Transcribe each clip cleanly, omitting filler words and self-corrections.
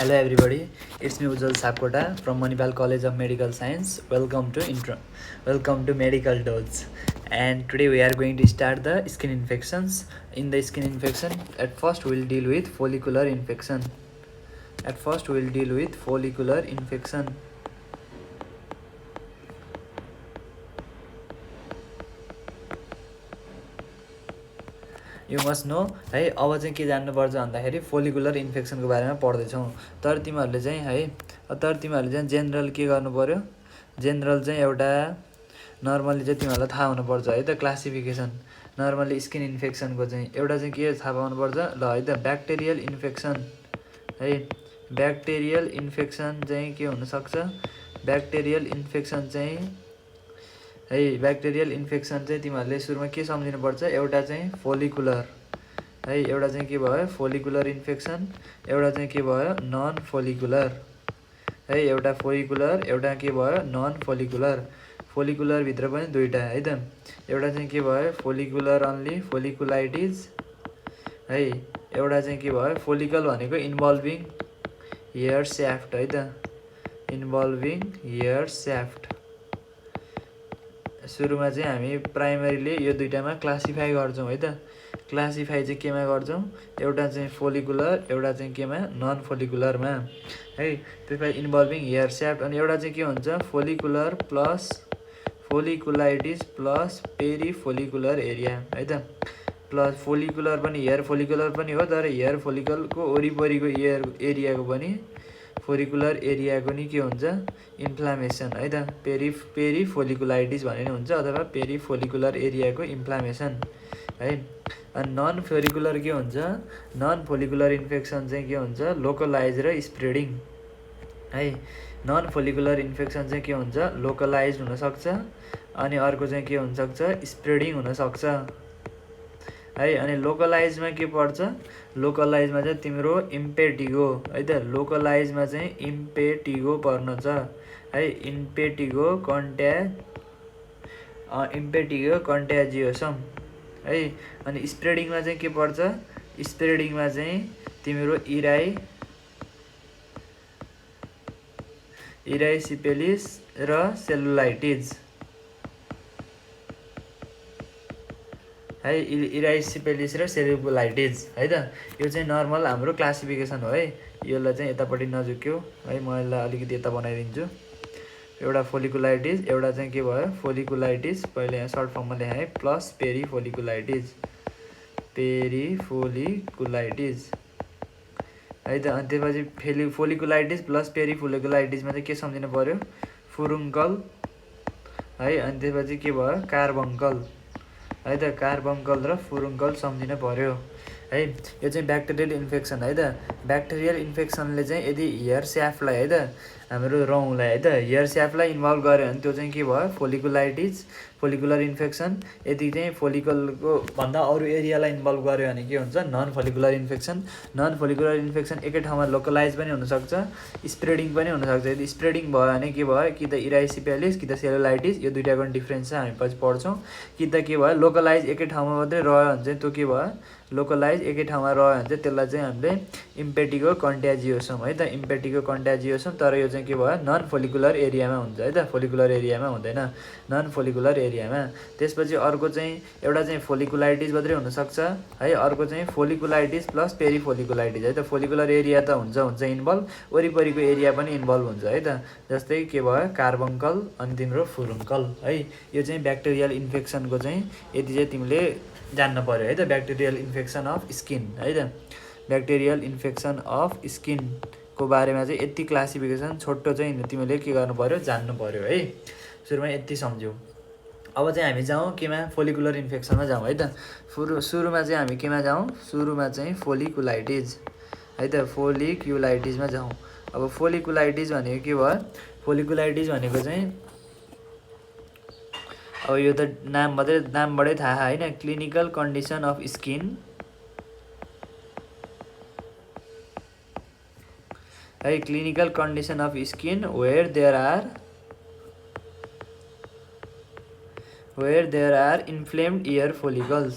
Hello everybody, it's me Ujjwal Sapkota from Manipal College of Medical Science. Welcome to Medical Dose. And today we are going to start the skin infections. In the skin infection, at first we'll deal with follicular infection. You must know है अब चाहिँ के जान्नुपर्छ भन्दाखेरि follicular इन्फेक्सनको बारेमा पढ्दैछौँ। तर तिमीहरूले चाहिँ जेनरल के गर्नु पर्यो, जेनरल चाहिँ एउटा नर्मली चाहिँ तिमीहरूलाई थाहा हुनुपर्छ है त। क्लासिफिकेसन नर्मली स्किन इन्फेक्सनको चाहिँ एउटा चाहिँ के थाहा पाउनुपर्छ ल है त। ब्याक्टेरियल इन्फेक्सन है, ब्याक्टेरियल इन्फेक्सन चाहिँ के हुनसक्छ, ब्याक्टेरियल इन्फेक्सन चाहिँ है, ब्याक्टेरियल इन्फेक्सन चाहिँ तिमीहरूले सुरुमा के सम्झिनुपर्छ, एउटा चाहिँ फोलिकुलर है, एउटा चाहिँ के भयो फोलिकुलर इन्फेक्सन, एउटा चाहिँ के भयो नन फोलिकुलर है, एउटा फोलिकुलर एउटा के भयो नन फोलिकुलर। फोलिकुलरभित्र पनि दुईवटा है त, एउटा चाहिँ के भयो फोलिकुलर अन्ली फोलिकुलाइटिस है, एउटा चाहिँ के भयो फोलिकल भनेको इन्भल्भिङ हेयर स्याफ्ट है त, इन्भल्भिङ हेयर स्याफ्ट। सुरुमा चाहिँ हामी प्राइमरीले यो दुईटामा क्लासिफाई गर्छौँ है त। क्लासिफाई चाहिँ केमा गर्छौँ, एउटा चाहिँ फोलिकुलर एउटा चाहिँ केमा नन फोलिकुलरमा है। त्यसपछि इन्भल्भिङ हेयर स्याफ्ट, अनि एउटा चाहिँ के हुन्छ follicular plus folliculitis plus peri follicular area है त। प्लस फोलिकुलर पनि हेयर फोलिकुलर पनि हो, तर हेयर फोलिकलको वरिपरिको एरियाको पनि फोलिकुलर एरियाको नि के हुन्छ इन्फ्लामेसन है त। पेरी फोलिकुलाइटिस भने नि हुन्छ, अथवा पेरी फोलिकुलर एरियाको इन्फ्लामेसन है। अनि नन फोलिकुलर के हुन्छ, नन फोलिकुलर इन्फेक्सन चाहिँ के हुन्छ लोकलाइज र स्प्रेडिङ है। नन फोलिकुलर इन्फेक्सन चाहिँ के हुन्छ लोकलाइज हुनसक्छ, अनि अर्को चाहिँ के हुनसक्छ स्प्रेडिङ हुनसक्छ है। अनि लोकलाइजमा के पर्छ, लोकलाइजमा चाहिँ तिम्रो इम्पेटिगो है त, लोकलाइजमा चाहिँ इम्पेटिगो पर्न छ है, इम्पेटिगो कन्ट्याजियोसम है। अनि स्प्रेडिङमा चाहिँ के पर्छ, स्प्रेडिङमा चाहिँ तिम्रो इराइसिपेलिस र सेलुलाइटिस है, इराइसिपेलिस र सेलुलाइटिस है त। यो चाहिँ नर्मल हाम्रो क्लासिफिकेसन हो है। यसलाई चाहिँ यतापट्टि नझुक्यो है, म यसलाई अलिकति यता बनाइदिन्छु। एउटा फोलिकुलाइटिस, एउटा चाहिँ के भयो फोलिकुलाइटिस, पहिले यहाँ सर्ट फर्ममा लेखाएँ प्लस पेरी फोलिकुलाइटिस है त। अनि त्यसपछि फोलिकुलाइटिस प्लस पेरी फोलिकुलाइटिसमा चाहिँ के सम्झिनु पर्यो फुरुङ्कल है। अनि त्यसपछि के भयो कार्बङ्कल है त, कार्बङ्कल र फुरुङ्कल सम्झिनु पर्यो है। यो चाहिँ ब्याक्टेरियल इन्फेक्सन है त। ब्याक्टेरियल इन्फेक्सनले चाहिँ यदि हेयर स्याफ्टलाई है त, हाम्रो रौँलाई है त, हेयर स्याफ्टलाई इन्भल्भ गर्यो भने त्यो चाहिँ के भयो फोलिकुलाइटिस फोलिकुलर इन्फेक्सन। यदि चाहिँ फोलिकलको भन्दा अरू एरियालाई इन्भल्भ गर्यो भने के हुन्छ non follicular infection. Non follicular infection एकै ठाउँमा लोकलाइज पनि हुनसक्छ, स्प्रेडिङ पनि हुनसक्छ। यदि स्प्रेडिङ भयो भने के भयो कि त इराइसिपेलिस कि त सेलुलाइटिस, यो दुइटाको डिफ्रेन्स चाहिँ हामी पछि पढ्छौँ। कि त के भयो लोकलाइज एकै ठाउँमा मात्रै रह्यो भने चाहिँ त्यो के भयो लोकलाइज एकै ठाउँमा रह्यो भने चाहिँ त्यसलाई चाहिँ हामीले इम्पेटिगो कन्ट्याजियोसम है त, इम्पेटिगो कन्ट्याजियोसम। तर यो चाहिँ के भयो नन फोलिकुलर एरियामा हुन्छ है त, फोलिकुलर एरियामा हुँदैन, नन फोलिकुलर एरियामा। त्यसपछि अर्को चाहिँ एउटा चाहिँ फोलिकुलाइटिस मात्रै हुनसक्छ है, अर्को चाहिँ फोलिकुलाइटिस प्लस पेरी फोलिकुलाइटिस है त। फोलिकुलर एरिया त हुन्छ इन्भल्भ, वरिपरिको एरिया पनि इन्भल्भ हुन्छ है त। जस्तै के भयो कार्बङ्कल अनि तिम्रो फुरुङ्कल है। यो चाहिँ ब्याक्टेरियल इन्फेक्सनको चाहिँ यति चाहिँ तिमीले जान्न पर्यो है त, ब्याक्टेरियल इन्फेक्सन अफ स्किन है त। ब्याक्टेरियल इन्फेक्सन अफ स्किनको बारेमा चाहिँ यति क्लासिफिकेसन छोटो चाहिँ तिमीले के गर्नु पर्यो जान्नु पर्यो है। सुरुमा यति सम्झ्यौ। अब चाहिँ हामी जाउँ केमा फोलिकुलर इन्फेक्सनमा जाउँ है त। सुरुमा चाहिँ हामी केमा जाउँ, सुरुमा चाहिँ फोलिकुलाइटिस है त, फोलिकुलाइटिसमा जाउँ। अब फोलिकुलाइटिस भनेको के भयो, फोलिकुलाइटिस भनेको चाहिँ अब यो त नामबाटै थाहा होइन, क्लिनिकल कन्डिसन अफ स्किन है, clinical condition of skin where there are inflamed hair follicles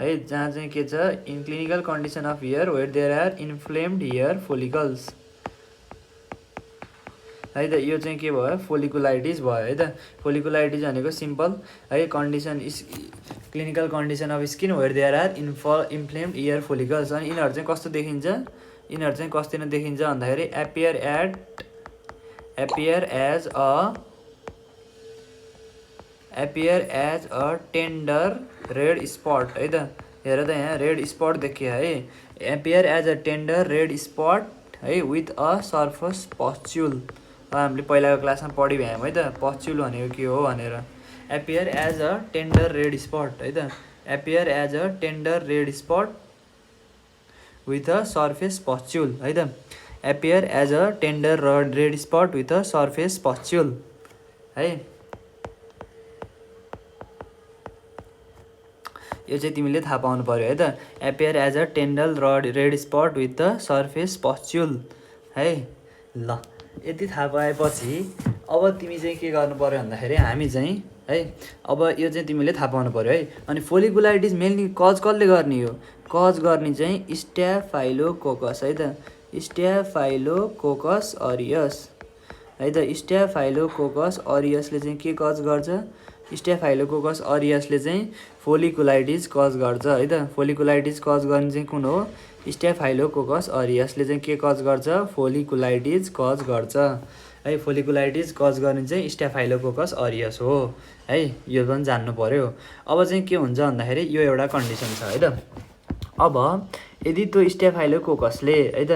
है, जहाँ चाहिँ के छ in clinical condition of hair where there are inflamed hair follicles है त। यो चाहिँ के भयो फोलिकुलाइटिस भयो है त। फोलिकुलाइटिस भनेको सिम्पल है condition clinical condition of skin where there are inflamed hair follicles. अनि यिनीहरू चाहिँ कस्तो देखिन्छ, यिनीहरू चाहिँ कस्तो देखिन्छ भन्दाखेरि appear as a tender red spot है त। हेर त यहाँ रेड स्पट देखियो है, appear as a tender red spot है विथ अ सर्फस पस्च्युल। हामीले पहिलाको क्लासमा पढि भ्यौँ है त पस्च्युल भनेको के हो भनेर। Appear as a tender red spot है त, appear as a tender red spot with a surface pustule है त। Appear as a tender red spot with a surface pustule है। यो चाहिँ तिमीले थाहा पाउनु पर्यो है त, appear as a tender red spot with the surface pustule है। ल यति थाहा पाएपछि अब तिमी चाहिँ के गर्नु पर्यो भन्दाखेरि हामी चाहिँ है अब यो चाहिँ तिमीले थाहा पाउनु पर्यो है। अनि फोलिकुलाइटिस मेनली कज कसले गर्ने हो, कज गर्ने चाहिँ स्ट्याफाइलोकोकस है त, स्ट्याफाइलोकोकस अरियस है त। स्ट्याफाइलोकोकस अरियसले चाहिँ के कज गर्छ, स्ट्याफाइलोकोकस अरियसले चाहिँ फोलिकुलाइटिस कज गर्छ है त। फोलिकुलाइटिस कज गर्ने चाहिँ कुन हो, स्ट्याफाइलोकोकस अरियसले चाहिँ के कज गर्छ, फोलिकुलाइटिस कज गर्छ है। फोलिकुलाइटिस कज गर्ने चाहिँ स्ट्याफाइलोकोकस अरियस हो है, यो पनि जान्नु पर्यो। अब चाहिँ के हुन्छ भन्दाखेरि यो एउटा कन्डिसन छ है त। अब यदि त्यो स्ट्याफाइलोकोकसले है त,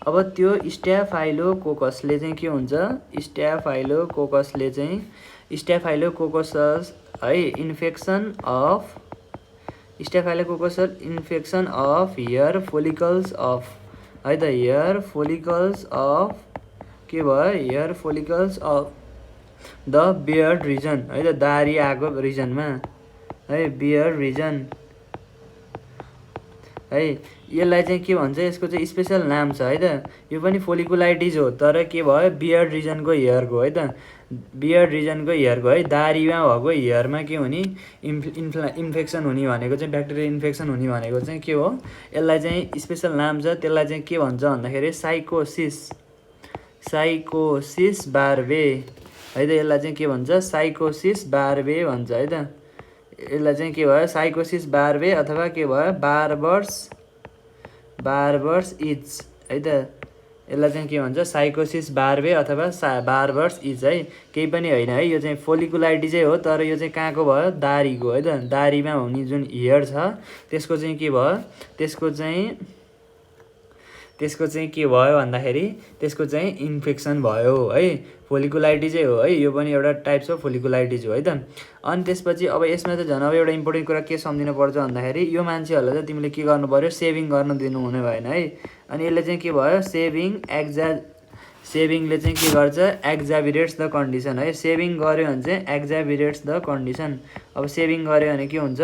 अब त्यो स्ट्याफाइलोकोकसले चाहिँ के हुन्छ, स्ट्याफाइलोकोकसले चाहिँ स्ट्याफाइलोकोकस है infection of hair follicles of है त, हेयर फोलिकल्स अफ के भयो, hair follicles of the beard region है त, दारी आएको रिजनमा है, बियर्ड रिजन है। यसलाई चाहिँ के भन्छ, यसको चाहिँ स्पेसल नाम छ है त। यो पनि फोलिकुलाइटिस हो तर के भयो बियर्ड रिजनको हेयरको है त, बियर्ड रिजनको हेयरको है, दारीमा भएको हेयरमा के हुने इन्फेक्सन हुने भनेको चाहिँ ब्याक्टेरियल इन्फेक्सन हुने भनेको चाहिँ के हो, यसलाई चाहिँ स्पेसल नाम छ, त्यसलाई चाहिँ के भन्छ भन्दाखेरि साइकोसिस बार्बे है त। यसलाई चाहिँ के भन्छ, साइकोसिस बार्बे भन्छ है त। यसलाई चाहिँ के भयो साइकोसिस बार्बे अथवा के भयो बार्बर्स इच है त। यसलाई चाहिँ के भन्छ साइकोसिस बार्बे अथवा बार्बर्स इच है, केही पनि होइन है। यो चाहिँ फोलिकुलाइटिसै हो तर यो चाहिँ कहाँको भयो, दारीको है त। दारीमा हुने जुन हेयर छ त्यसको चाहिँ के भयो, त्यसको चाहिँ के भयो भन्दाखेरि त्यसको चाहिँ इन्फेक्सन भयो है, फोलिकुलाइटिसै हो है। यो पनि एउटा टाइप्स अफ फोलिकुलाइटिस हो है त। अनि त्यसपछि अब यसमा चाहिँ झन् अब एउटा इम्पोर्टेन्ट कुरा के सम्झिनु पर्छ भन्दाखेरि यो मान्छेहरूलाई चाहिँ तिमीले के गर्नु पर्यो, सेभिङ गर्न दिनु हुने भएन है। अनि यसले चाहिँ के भयो, सेभिङले चाहिँ के गर्छ, एक्जाभिरेट्स द कन्डिसन है। सेभिङ गऱ्यो भने चाहिँ एक्जाभिरेट्स द कन्डिसन। अब सेभिङ गऱ्यो भने के हुन्छ,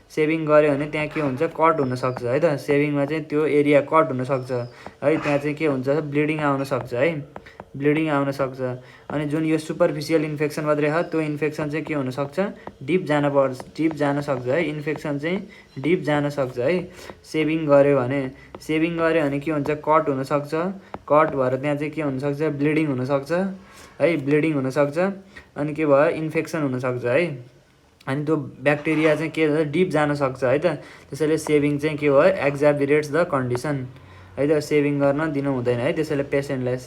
सेभिङ गऱ्यो भने त्यहाँ के हुन्छ, कट हुनसक्छ है त। सेभिङमा चाहिँ त्यो एरिया कट हुनसक्छ है, त्यहाँ चाहिँ के हुन्छ, ब्लिडिङ आउनसक्छ है, ब्लिडिङ आउनसक्छ। अनि जुन यो सुपरफिसियल इन्फेक्सन मात्रै छ त्यो इन्फेक्सन चाहिँ के हुनसक्छ, डिप जान सक्छ है, इन्फेक्सन चाहिँ डिप जान सक्छ है। सेभिङ गऱ्यो भने के हुन्छ, कट हुनसक्छ, कट भएर त्यहाँ चाहिँ के हुनसक्छ, ब्लिडिङ हुनसक्छ है, ब्लिडिङ हुनसक्छ। अनि के भयो, इन्फेक्सन हुनसक्छ है। अनि त्यो ब्याक्टेरिया चाहिँ के हुन्छ, डिप जान सक्छ है त। त्यसैले सेभिङ चाहिँ के भयो, एक्जाभिरेट्स द कन्डिसन है त। सेभिङ गर्न दिनु हुँदैन है, त्यसैले पेसेन्टलाई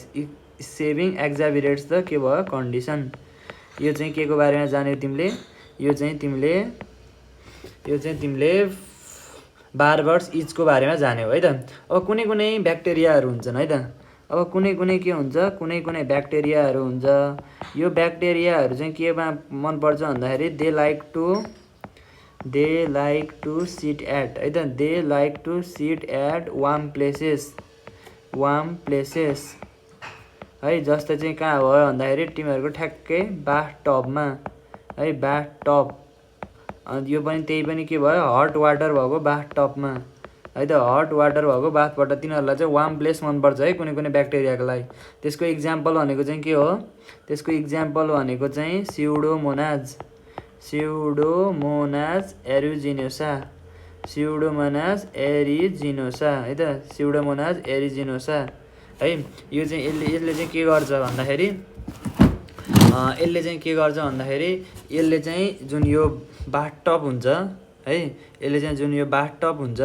सेभिङ एक्जाभिरेट्स द के भयो, कन्डिसन। यो चाहिँ के को बारेमा जान्यौ तिमीले, यो चाहिँ तिमीले बार्बर्स इचको बारेमा जान्यौ है त। अब कुनै ब्याक्टेरियाहरू हुन्छन् है त। अब कुनै के हुन्छ, कुनै ब्याक्टेरियाहरू हुन्छ। यो ब्याक्टेरियाहरू चाहिँ केमा मनपर्छ भन्दाखेरि they like to sit at है त, they like to sit at warm places है। जस्तै चाहिँ कहाँ भयो भन्दाखेरि तिमीहरूको ठ्याक्कै बाथ टबमा है, बाथ टब। अनि यो पनि त्यही पनि के भयो, हट वाटर भएको बाथ टबमा है त, हट वाटर भएको बाथबाट। तिनीहरूलाई चाहिँ वार्म प्लेस मनपर्छ है कुनै ब्याक्टेरियाको लागि। त्यसको इक्जाम्पल भनेको चाहिँ के हो, त्यसको इक्जाम्पल भनेको चाहिँ स्युडोमोनाज एरिजिनोसा है त, स्युडोमोनाज एरिजिनोसा है। यो चाहिँ यसले चाहिँ के गर्छ भन्दाखेरि यसले चाहिँ के गर्छ भन्दाखेरि यसले चाहिँ जुन यो बाथटब हुन्छ है, यसले चाहिँ जुन यो बाथटब हुन्छ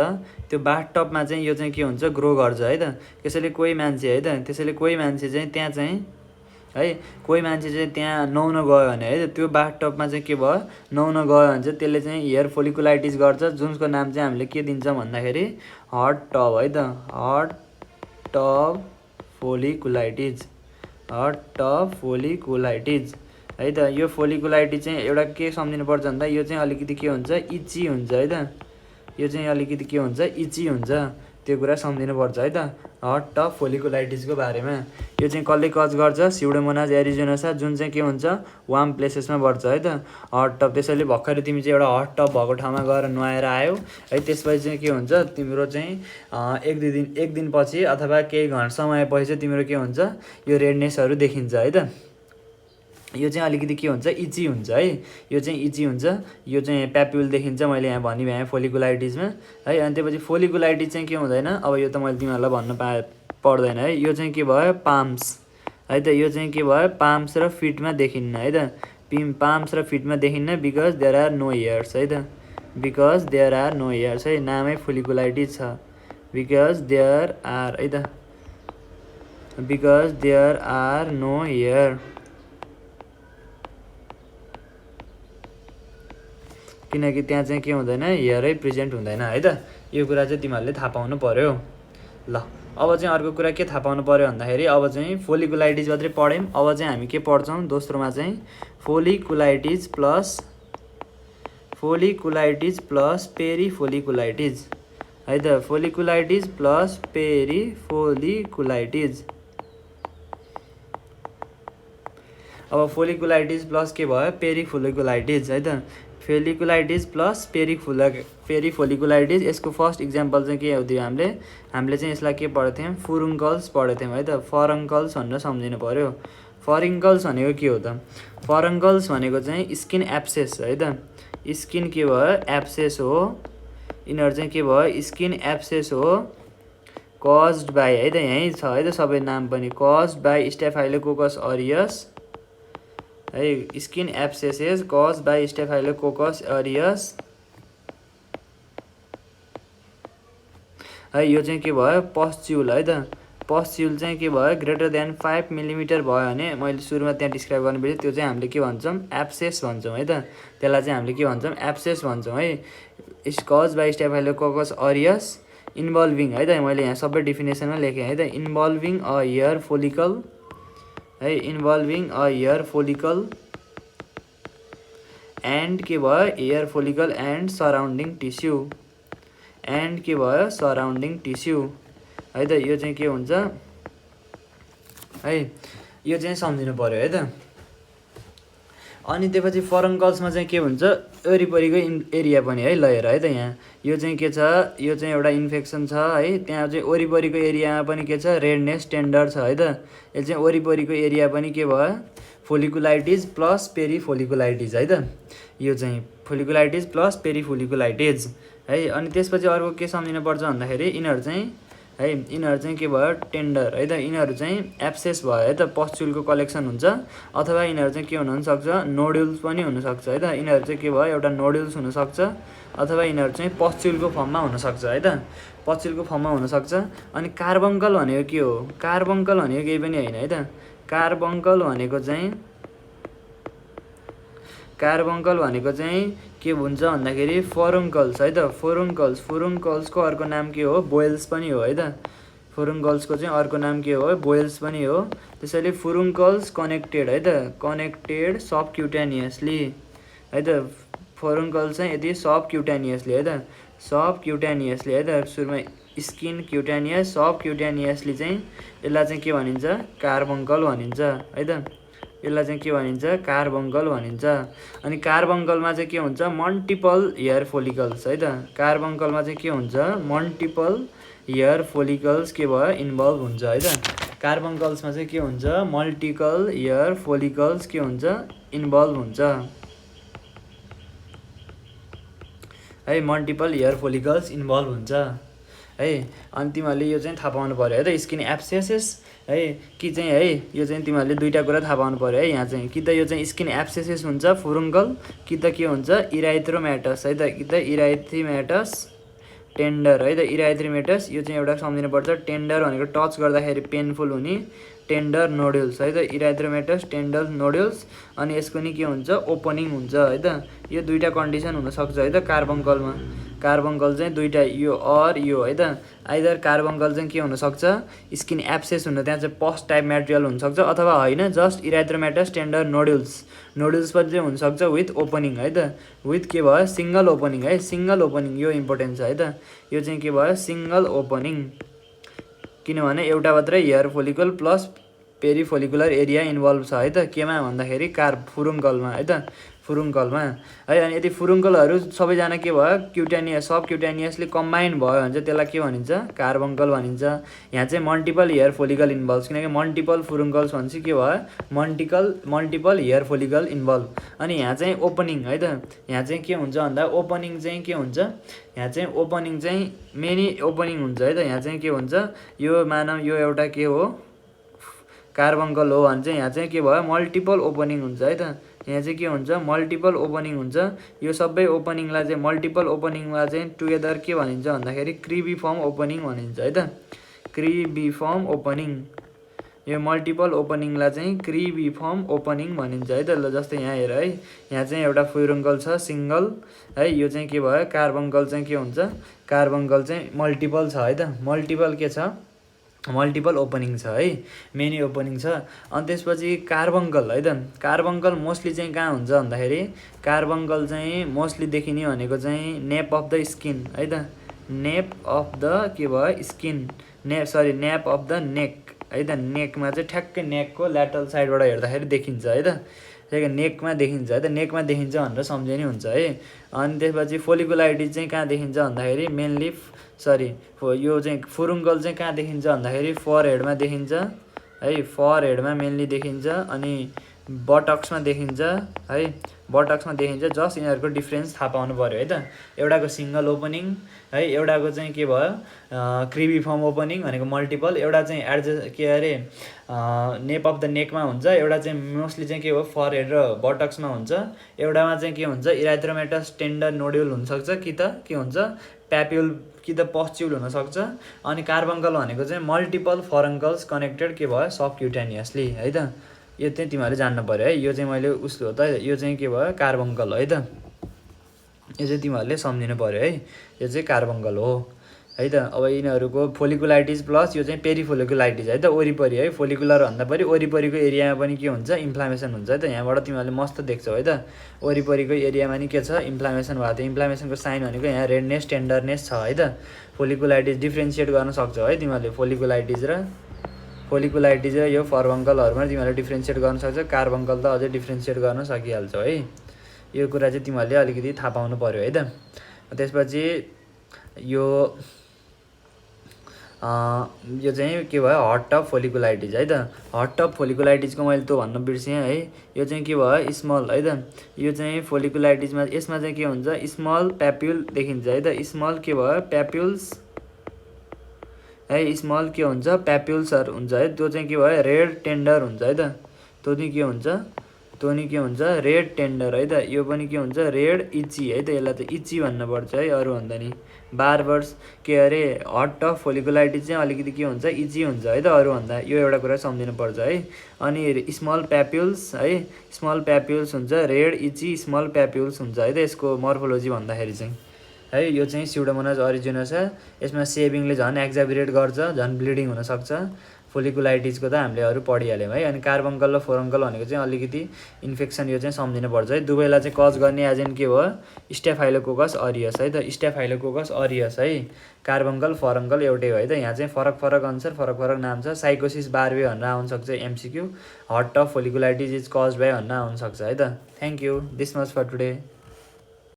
त्यो बाथटबमा चाहिँ यो चाहिँ के हुन्छ ग्रो गर्छ है त। त्यसैले कोही मान्छे है त, त्यसैले कोही मान्छे चाहिँ त्यहाँ चाहिँ है, कोही मान्छे चाहिँ त्यहाँ नुहाउन गयो भने है त, त्यो बाथटबमा चाहिँ के भयो नुहाउन गयो भने चाहिँ त्यसले चाहिँ हेयर फोलिकुलाइटिस गर्छ, जुनको नाम चाहिँ हामीले के दिन्छौँ भन्दाखेरि हट टब है त, hot tub folliculitis, hot tub folliculitis है त। यो फोलिकुलाइटिस चाहिँ एउटा के सम्झिनुपर्छ भन्दा यो चाहिँ अलिकति के हुन्छ इची हुन्छ है त, यो चाहिँ अलिकति के हुन्छ इची हुन्छ, त्यो कुरा सम्झिनुपर्छ है त हट टब फोलिकुलाइटिसको बारेमा। यो चाहिँ कसले कज गर्छ स्युडोमोनास एरिजिनोसा, जुन चाहिँ के हुन्छ वार्म प्लेसेसमा बढ्छ है त हट टब। त्यसैले भर्खरै तिमी चाहिँ एउटा हट टब भएको ठाउँमा गएर नुहाएर आयौ है, त्यसपछि चाहिँ के हुन्छ तिम्रो चाहिँ एक दिनपछि अथवा केही समयपछि चाहिँ तिम्रो के हुन्छ यो रेडनेसहरू देखिन्छ है त। यो चाहिँ अलिकति के हुन्छ इची हुन्छ है, यो चाहिँ इची हुन्छ, यो चाहिँ प्याप्युल देखिन्छ मैले यहाँ भनिभएँ फोलिकुलाइटिसमा है। अनि त्यसपछि फोलिकुलाइटिस चाहिँ के हुँदैन, अब यो त मैले तिमीहरूलाई भन्न पर्दैन है। यो चाहिँ के भयो पाम्स है त, यो चाहिँ के भयो पाम्स र फिटमा देखिन्न है त, पाम्स र फिटमा देखिन्न because there are no hairs है त, because there are no hairs है, नामै फोलिकुलाइटिस छ, बिकज देयर आर है त, because there are no hair, किनकि त्यहाँ चाहिँ के हुँदैन हेयरै प्रेजेन्ट हुँदैन है त। यो कुरा चाहिँ तिमीहरूले थाहा पाउनु पर्यो। ल अब चाहिँ अर्को कुरा के थाहा पाउनु पर्यो भन्दाखेरि अब चाहिँ फोलिकुलाइटिस मात्रै पढ्यौँ, अब चाहिँ हामी के पढ्छौँ दोस्रोमा चाहिँ फोलिकुलाइटिस प्लस पेरिफोलिकुलाइटिस है त, फोलिकुलाइटिस प्लस पेरिफोलिकुलाइटिस। अब फोलिकुलाइटिस प्लस के भयो पेरिफोलिकुलाइटिस है त, फोलिकुलाइटिस प्लस पेरिफोलिकुलाइटिस। यसको फर्स्ट इक्जाम्पल चाहिँ के हो थियो हामीले चाहिँ यसलाई के पढेको थियौँ फुरुङ्कल्स पढेको थियौँ है त, फरङ्कल्स भनेर सम्झिनु पर्यो। फरिङ्कल्स भनेको के हो त, फरङ्कल्स भनेको चाहिँ स्किन एब्सेस है त, स्किन के भयो एब्सेस हो, यिनीहरू चाहिँ के भयो स्किन एब्सेस हो कज्ड बाई है त, यहीँ छ है त सबै नाम पनि, कज्ड बाई स्टेफाइलोकोकस अरियस है, skin एब्सेसेस caused by staphylococcus aureus है। यो चाहिँ के भयो पस्च्युल है त, पस्च्युल चाहिँ के भयो ग्रेटर देन 5 मिलिमिटर भयो भने मैले सुरुमा त्यहाँ डिस्क्राइब गर्नुपर्छ, त्यो चाहिँ हामीले के भन्छौँ एब्सेस भन्छौँ है त, त्यसलाई चाहिँ हामीले के भन्छौँ एब्सेस भन्छौँ है। Caused by staphylococcus aureus involving है त, मैले यहाँ सबै डिफिनेसनमा लेखेँ है त, इन्भल्भिङ अ हेयर फोलिकल है, involving a hair follicle and के भयो hair follicle and surrounding tissue, and के भयो सराउन्डिङ टिस्यु है त। यो चाहिँ के हुन्छ है, यो चाहिँ सम्झिनु पर्यो है त। अनि त्यसपछि फरङ्कल्समा चाहिँ के हुन्छ वरिपरिको एरिया पनि है लिएर है त, यहाँ यो चाहिँ के छ यो चाहिँ एउटा इन्फेक्सन छ है, त्यहाँ चाहिँ वरिपरिको एरियामा पनि के छ रेडनेस टेन्डर छ है त। यो चाहिँ वरिपरिको एरिया पनि के भयो फोलिकुलाइटिस प्लस पेरिफोलिकुलाइटिस है त, यो चाहिँ फोलिकुलाइटिस प्लस पेरिफोलिकुलाइटिस है। अनि त्यसपछि अर्को के सम्झिनुपर्छ भन्दाखेरि यिनीहरू चाहिँ के भयो टेन्डर है त, यिनीहरू चाहिँ एब्सेस भयो है त, पस्च्युलको कलेक्सन हुन्छ अथवा यिनीहरू चाहिँ के हुनसक्छ नोड्युल्स पनि हुनसक्छ है त, यिनीहरू चाहिँ के भयो एउटा नोड्युल्स हुनसक्छ अथवा यिनीहरू चाहिँ पस्च्युलको फर्ममा हुनसक्छ है त, पस्च्युलको फर्ममा हुनसक्छ। अनि कार्बङ्कल भनेको के हो, कार्बङ्कल भनेको केही पनि होइन है त, कार्बङ्कल भनेको चाहिँ के हुन्छ भन्दाखेरि फोरुङ्कल्स है त, फोरुङ्कल्सको अर्को नाम के हो बोइल्स पनि हो है त, फोरुङ्कल्सको चाहिँ अर्को नाम के हो बोइल्स पनि हो। त्यसैले फोरुङ्कल्स कनेक्टेड है त, कनेक्टेड सबक्युटेनियसली है त, फोरुङ्कल्स चाहिँ यदि सबक्युटेनियसली है त, सबक्युटेनियसली है त, सुरुमा स्किन क्युटेनियस सबक्युटेनियसली चाहिँ यसलाई चाहिँ के भनिन्छ कार्बङ्कल भनिन्छ है त, यसलाई चाहिँ के भनिन्छ कार्बङ्कल भनिन्छ। अनि कार्बङ्कलमा चाहिँ के हुन्छ मल्टिपल हेयर फोलिकल्स है त, कार्बङ्कलमा चाहिँ के हुन्छ मल्टिपल हेयर फोलिकल्स के भयो इन्भल्भ हुन्छ है त, कार्बङ्कल्समा चाहिँ के हुन्छ मल्टिपल हेयर फोलिकल्स के हुन्छ इन्भल्भ हुन्छ है, मल्टिपल हेयर फोलिकल्स इन्भल्भ हुन्छ है। अनि तिमीहरूले यो चाहिँ थाहा पाउनु पर्यो है त, स्किन एब्सेसेस है कि चाहिँ है यो चाहिँ तिमीहरूले दुईवटा कुरा थाहा पाउनु पऱ्यो है। यहाँ चाहिँ कि त यो चाहिँ स्किन एब्सेसिस हुन्छ फुरुङ्कल, कि त के हुन्छ इराइथ्रोम्याटस है त, कि त इराइथ्रोम्याटस टेन्डर है त। इराइथ्रोम्याटस यो चाहिँ एउटा सम्झिनुपर्छ, टेन्डर भनेको टच गर्दाखेरि पेनफुल हुने, टेन्डर नोड्युल्स है त, इराइथ्रोम्याटस टेन्डर नोड्युल्स। अनि यसको नि के हुन्छ ओपनिङ हुन्छ है त। यो दुईवटा कन्डिसन हुनसक्छ है त कार्बङ्कलमा। कार्बङ्कल चाहिँ दुईवटा यो यो है त। आइदर कार्बङ्कल चाहिँ के हुनसक्छ स्किन एब्सेस हुन, त्यहाँ चाहिँ पस टाइप मेटेरियल हुनसक्छ, अथवा होइन जस्ट इराइथ्रोम्याटस टेन्डर नोड्युल्स पनि चाहिँ हुनसक्छ विथ ओपनिङ है त। विथ के भयो सिङ्गल ओपनिङ है, सिङ्गल ओपनिङ यो इम्पोर्टेन्ट छ है त। यो चाहिँ के भयो सिङ्गल ओपनिङ, किनभने एउटा मात्रै hair follicle plus perifollicular area involve छ है त, केमा भन्दाखेरि फुरुङ्कलमा है त, फुरुङ्कलमा है। अनि यदि फुरुङ्कलहरू सबैजना के भयो सब क्युटेनियसली कम्बाइन्ड भयो भने चाहिँ त्यसलाई के भनिन्छ कार्बङ्कल भनिन्छ। यहाँ चाहिँ मल्टिपल हेयर फोलिकल इन्भल्भ, किनकि मल्टिपल फुरुङ्कल्स भनेपछि के भयो मल्टिपल हेयर फोलिकल इन्भल्भ। अनि यहाँ चाहिँ ओपनिङ है त, यहाँ चाहिँ के हुन्छ भन्दा ओपनिङ चाहिँ के हुन्छ, यहाँ चाहिँ ओपनिङ चाहिँ मेनी ओपनिङ हुन्छ है त। यहाँ चाहिँ के हुन्छ यो मानव यो एउटा के हो कार्बङ्कल हो भने चाहिँ यहाँ चाहिँ के भयो मल्टिपल ओपनिङ हुन्छ है त। यहाँ चाहिँ के हुन्छ मल्टिपल ओपनिङ हुन्छ। यो सबै ओपनिङलाई चाहिँ मल्टिपल ओपनिङलाई चाहिँ टुगेदर के भनिन्छ भन्दाखेरि क्रिबिफर्म ओपनिङ भनिन्छ है त, क्रिबिफर्म ओपनिङ। यो मल्टिपल ओपनिङलाई चाहिँ क्रिबिफर्म ओपनिङ भनिन्छ है त। ल जस्तै यहाँ हेर है, यहाँ चाहिँ एउटा फुरुङ्कल छ सिङ्गल है, यो चाहिँ के भयो कार्बङ्कल चाहिँ के हुन्छ कार्बङ्कल चाहिँ मल्टिपल छ है त, मल्टिपल के छ मल्टिपल ओपनिङ छ है, मेनी ओपनिङ छ। अनि त्यसपछि कार्बङ्कल है त, कार्बङ्कल मोस्टली चाहिँ कहाँ हुन्छ भन्दाखेरि कार्बङ्कल चाहिँ मोस्टली देखिने भनेको चाहिँ नेप अफ द स्किन है त, नेप अफ द के भयो स्किन नेप अफ द नेक है त। नेकमा चाहिँ ठ्याक्कै नेकको ल्याटरल साइडबाट हेर्दाखेरि देखिन्छ है त, त्यही नेकमा देखिन्छ है त, नेकमा देखिन्छ भनेर सम्झे नि हुन्छ है। अनि त्यसपछि फोलिकुलाइटिस चाहिँ कहाँ देखिन्छ भन्दाखेरि मेनली यो चाहिँ फुरुङ्कल चाहिँ कहाँ देखिन्छ भन्दाखेरि फरहेडमा देखिन्छ है, फरहेडमा मेनली देखिन्छ। अनि बटक्समा देखिन्छ है, बटक्समा देखिन्छ। जस्ट यिनीहरूको डिफ्रेन्स थाहा पाउनु पऱ्यो है त। एउटाको सिङ्गल ओपनिङ है, एउटाको चाहिँ के भयो क्रिबिफर्म ओपनिङ भनेको मल्टिपल, एउटा चाहिँ के अरे नेप अफ द नेकमा हुन्छ, एउटा चाहिँ मोस्टली चाहिँ के हो फरहेड र बटक्समा हुन्छ। एउटामा चाहिँ के हुन्छ इराइथ्रोम्याटस टेन्डर नोड्युल हुनसक्छ, कि त के हुन्छ प्याप्युल कि त पस्च्युल हुनसक्छ। अनि कार्बङ्कल भनेको चाहिँ मल्टिपल फरङ्कल्स कनेक्टेड के भयो सबक्युटेनियसली है त। यो चाहिँ तिमीहरूले जान्नु पऱ्यो है, यो चाहिँ मैले उसको हो त, यो चाहिँ के भयो कार्बङ्कल है त, यो चाहिँ तिमीहरूले सम्झिनु पऱ्यो है, यो चाहिँ कार्बङ्कल हो है त। अब यिनीहरूको फोलिकुलाइटिस प्लस यो चाहिँ पेरिफोलिकुलाइटिस है त, वरिपरि है फोलिकुलर भन्दा पनि वरिपरिको एरियामा पनि के हुन्छ इन्फ्लामेसन हुन्छ है त। यहाँबाट तिमीहरूले मस्त देख्छौ है त, वरिपरिको एरियामा नि के छ इन्फ्लामेसन भएको थियो। इन्फ्लामेसनको साइन भनेको यहाँ रेडनेस टेन्डरनेस छ है त। फोलिकुलाइटिस डिफ्रेन्सिएट गर्न सक्छौ है तिमीहरूले, फोलिकुलाइटिस र यो फर्बङ्कलहरूमा तिमीहरूले डिफ्रेन्सिएट गर्न सक्छ। कार्बङ्कल त अझै डिफ्रेन्सिएट गर्न सकिहाल्छौ है। यो कुरा चाहिँ तिमीहरूले अलिकति थाहा पाउनु पऱ्यो है त। त्यसपछि यो चाहिँ के भयो हट टप फोलिकुलाइटिस है त। हट टप फोलिकुलाइटिसको मैले त भन्न बिर्सेँ है। यो चाहिँ के भयो स्मल है त, यो चाहिँ फोलिकुलाइटिसमा यसमा चाहिँ के हुन्छ स्मल प्याप्युल देखिन्छ है त। स्मल के भयो प्याप्युल्स है, स्मल के हुन्छ प्याप्युल्सहरू हुन्छ है। त्यो चाहिँ के भयो रेड टेन्डर हुन्छ है त। त्यो नि के हुन्छ रेड टेन्डर है त। यो पनि के हुन्छ रेड इची है त, यसलाई त इची भन्नुपर्छ है अरूभन्दा नि। बारबर्स के अरे हट टप फोलिकुलाइटिस चाहिँ अलिकति के हुन्छ इची हुन्छ है त अरूभन्दा, यो एउटा कुरा सम्झिनुपर्छ है। अनि स्मल प्याप्युल्स है, स्मल प्याप्युल्स हुन्छ रेड इची स्मल प्याप्युल्स हुन्छ है त यसको मर्फोलोजी भन्दाखेरि चाहिँ है। यो चाहिँ स्युडोमोनास अरिजिनस छ, यसमा सेभिङले झन् एक्जाबिरेट गर्छ, झन् ब्लिडिङ हुनसक्छ। फोलिकुलाइटिसको त हामीले अरू पढिहाल्यौँ है। अनि कार्बङ्कल र फोरङ्कल भनेको चाहिँ अलिकति इन्फेक्सन यो चाहिँ सम्झिनुपर्छ है। दुवैलाई चाहिँ कज गर्ने एजेन्ट के भयो स्टेफाइलोकोकस अरियस है त, स्टेफाइलोकोकस अरियस है। कार्बङ्कल फरङ्कल एउटै हो है त। यहाँ चाहिँ फरक अनुसार फरक नाम छ। साइकोसिस बार्बे भनेर आउनसक्छ MCQ, hot tub folliculitis is caused by भनेर आउनसक्छ है त। Thank you, this much for today.